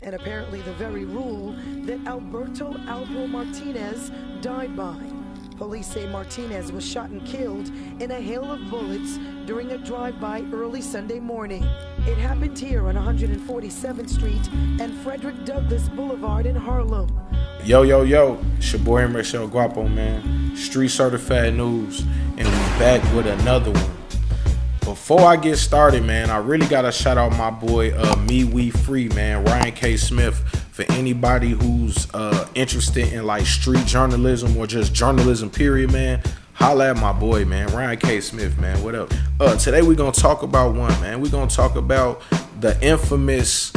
and apparently the very rule that Alpo Martinez died by. Police say Martinez was shot and killed in a hail of bullets during a drive-by early Sunday morning. It happened here on 147th Street and Frederick Douglass Boulevard in Harlem. Yo, it's your boy Michelle Guapo, man. Street Certified News, and we back with another one. Before I get started, man, I really gotta shout out my boy, Me We Free, man, Ryan K. Smith. For anybody who's interested in like street journalism or just journalism, period, man, holla at my boy, man, Ryan K. Smith, man. What up? Today we're gonna talk about one, man. We're gonna talk about the infamous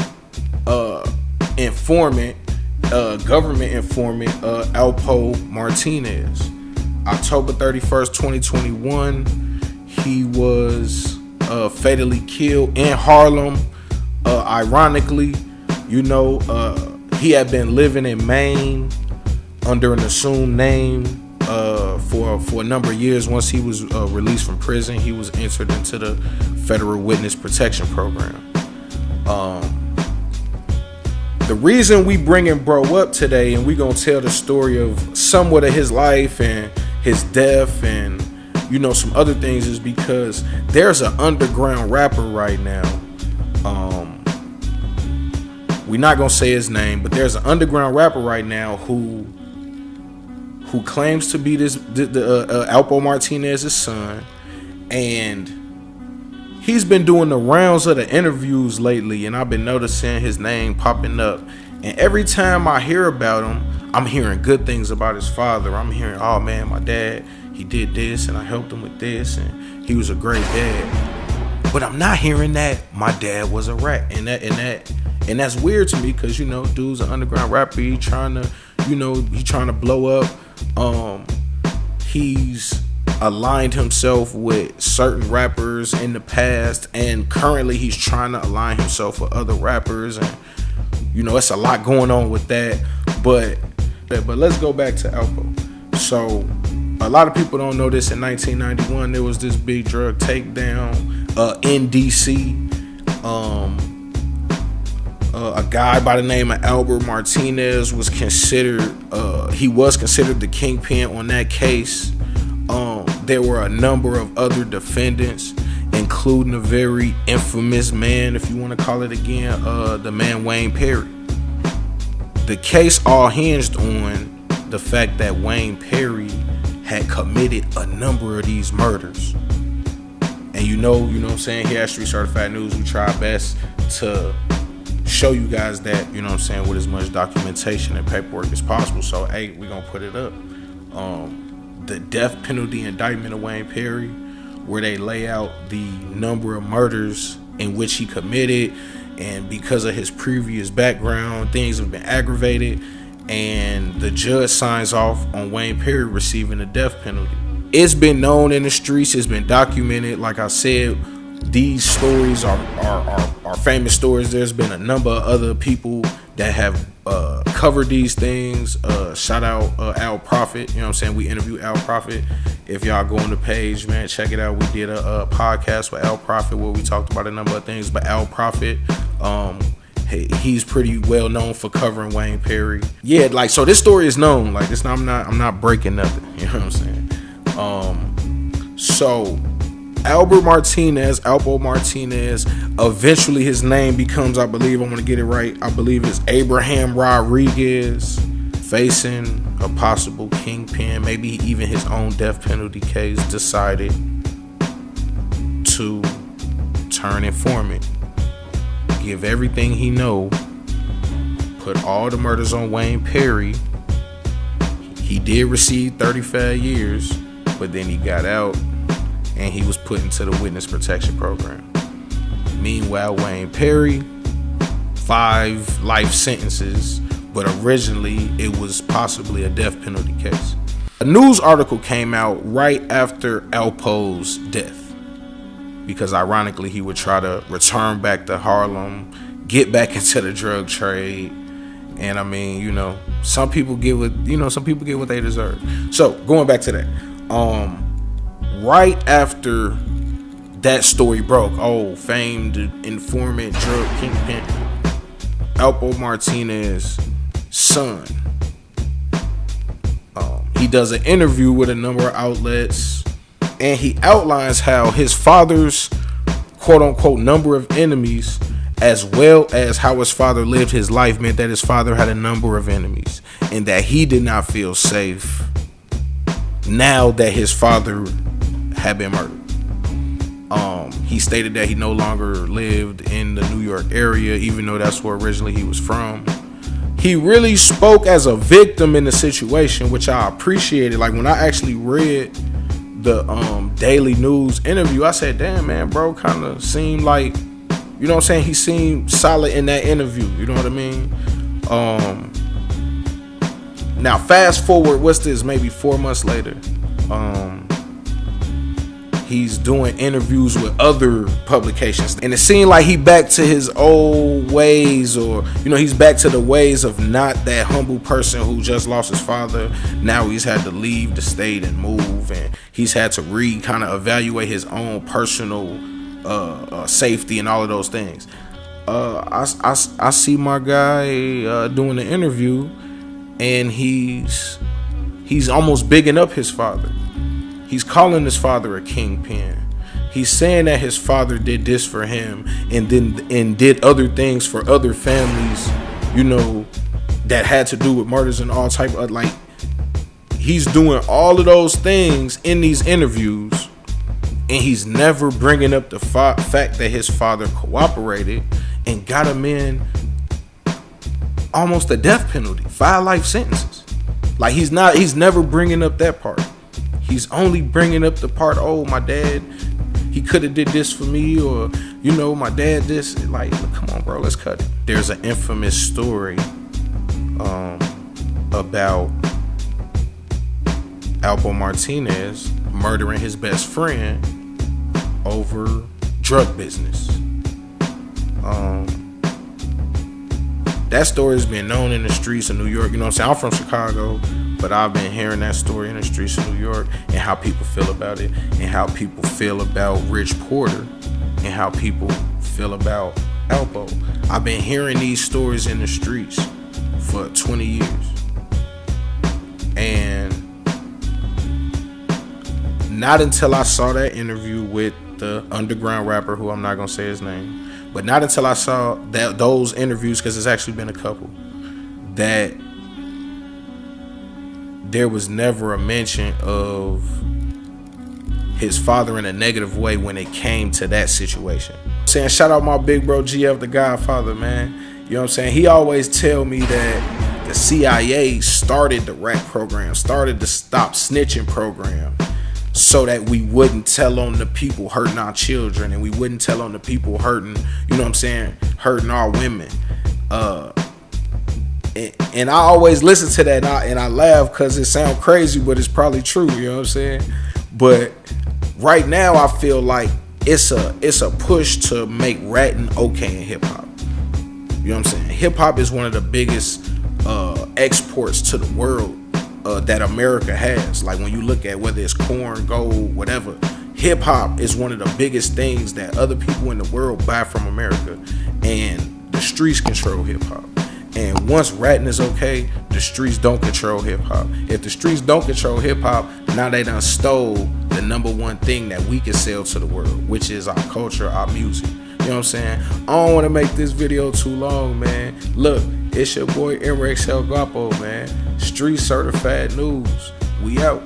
informant, government informant, Alpo Martinez. October 31st, 2021, he was fatally killed in Harlem. Ironically, he had been living in Maine under an assumed name for a number of years. Once he was released from prison, he was entered into the Federal Witness Protection Program. The reason we bringing bro up today, and we gonna tell the story of somewhat of his life and his death and some other things, is because there's an underground rapper right now. We're not gonna say his name, but there's an underground rapper right now who claims to be the Alpo Martinez's son, and he's been doing the rounds of the interviews lately, and I've been noticing his name popping up. And every time I hear about him, I'm hearing good things about his father. I'm hearing, oh man, my dad, he did this, and I helped him with this, and he was a great dad. But I'm not hearing that my dad was a rat, and that's weird to me, because dude's an underground rapper. He trying to blow up. He's aligned himself with certain rappers in the past, and currently he's trying to align himself with other rappers, and it's a lot going on with that. But let's go back to Alpo. So a lot of people don't know this. In 1991, there was this big drug takedown in DC. A guy by the name of Alpo Martinez was considered the kingpin on that case. There were a number of other defendants, including a very infamous man, if you want to call it again, the man Wayne Perry. The case all hinged on the fact that Wayne Perry had committed a number of these murders. And you know what I'm saying, here at Street Certified News, we try our best to show you guys that, with as much documentation and paperwork as possible. So, hey, we're going to put it up. The death penalty indictment of Wayne Perry, where they lay out the number of murders in which he committed, and because of his previous background, things have been aggravated, and the judge signs off on Wayne Perry receiving the death penalty. It's been known in the streets, it's been documented. Like I said, these stories are famous stories. There's been a number of other people that have covered these things. Shout out Al Prophet. We interviewed Al Prophet. If y'all go on the page, man, check it out. We did a podcast with Al Prophet where we talked about a number of things. But Al Prophet, he's pretty well known for covering Wayne Perry. Yeah, so this story is known. Like this, I'm not breaking nothing. You know what I'm saying? So Alpo Martinez, eventually his name becomes, I believe, I'm going to get it right, I believe it's Abraham Rodriguez, facing a possible kingpin, maybe even his own death penalty case, decided to turn informant, give everything he know, put all the murders on Wayne Perry. He did receive 35 years, but then he got out, and he was put into the Witness Protection Program. Meanwhile, Wayne Perry, 5 life sentences, but originally it was possibly a death penalty case. A news article came out right after Alpo's death, because ironically he would try to return back to Harlem, get back into the drug trade, and some people get what they deserve. So going back to that, right after that story broke, famed informant, drug kingpin, Alpo Martinez's son. He does an interview with a number of outlets, and he outlines how his father's quote-unquote number of enemies, as well as how his father lived his life, meant that his father had a number of enemies, and that he did not feel safe now that his father had been murdered. He stated that he no longer lived in the New York area, even though that's where originally he was from. He really spoke as a victim in the situation, which I appreciated. Like, when I actually read the Daily News interview, I said, damn, man, bro kind of seemed like, you know what I'm saying, he seemed solid in that interview, you know what I mean? Now fast forward, what's this, maybe 4 months later, he's doing interviews with other publications, and it seemed like he back to his old ways, or, you know, he's back to the ways of not that humble person who just lost his father. Now he's had to leave the state and move, and he's had to kind of evaluate his own personal safety and all of those things. I see my guy doing the interview, and he's almost bigging up his father. He's calling his father a kingpin. He's saying that his father did this for him, and did other things for other families, you know, that had to do with murders and all type of, like, he's doing all of those things in these interviews, and he's never bringing up the fact that his father cooperated and got him in almost a death penalty, 5 life sentences. Like, he's never bringing up that part. He's only bringing up the part, oh, my dad, he could have did this for me, or, you know, my dad this. Like, come on, bro, let's cut it. There's an infamous story about Alpo Martinez murdering his best friend over drug business. That story has been known in the streets of New York. You know what I'm saying? I'm from Chicago, but I've been hearing that story in the streets of New York, and how people feel about it, and how people feel about Rich Porter, and how people feel about Alpo. I've been hearing these stories in the streets for 20 years. And not until I saw that interview with the underground rapper, who I'm not going to say his name, but not until I saw those interviews, because it's actually been a couple, that there was never a mention of his father in a negative way when it came to that situation. I'm saying, shout out my big bro GF, the Godfather, man. You know what I'm saying? He always tell me that the CIA started the rap program, started the Stop Snitching program, so that we wouldn't tell on the people hurting our children, and we wouldn't tell on the people hurting, you know what I'm saying, hurting our women. And I always listen to that, and I laugh because it sounds crazy, but it's probably true, you know what I'm saying? But right now I feel like it's a push to make ratting okay in hip hop. You know what I'm saying? Hip hop is one of the biggest exports to the world that America has. Like, when you look at whether it's corn, gold, whatever, hip hop is one of the biggest things that other people in the world buy from America, and the streets control hip hop. And once ratting is okay, the streets don't control hip hop. If the streets don't control hip hop, now they done stole the #1 thing that we can sell to the world, which is our culture, our music. You know what I'm saying? I don't want to make this video too long, man. Look, it's your boy Emrex El Guapo, man. Street Certified News. We out.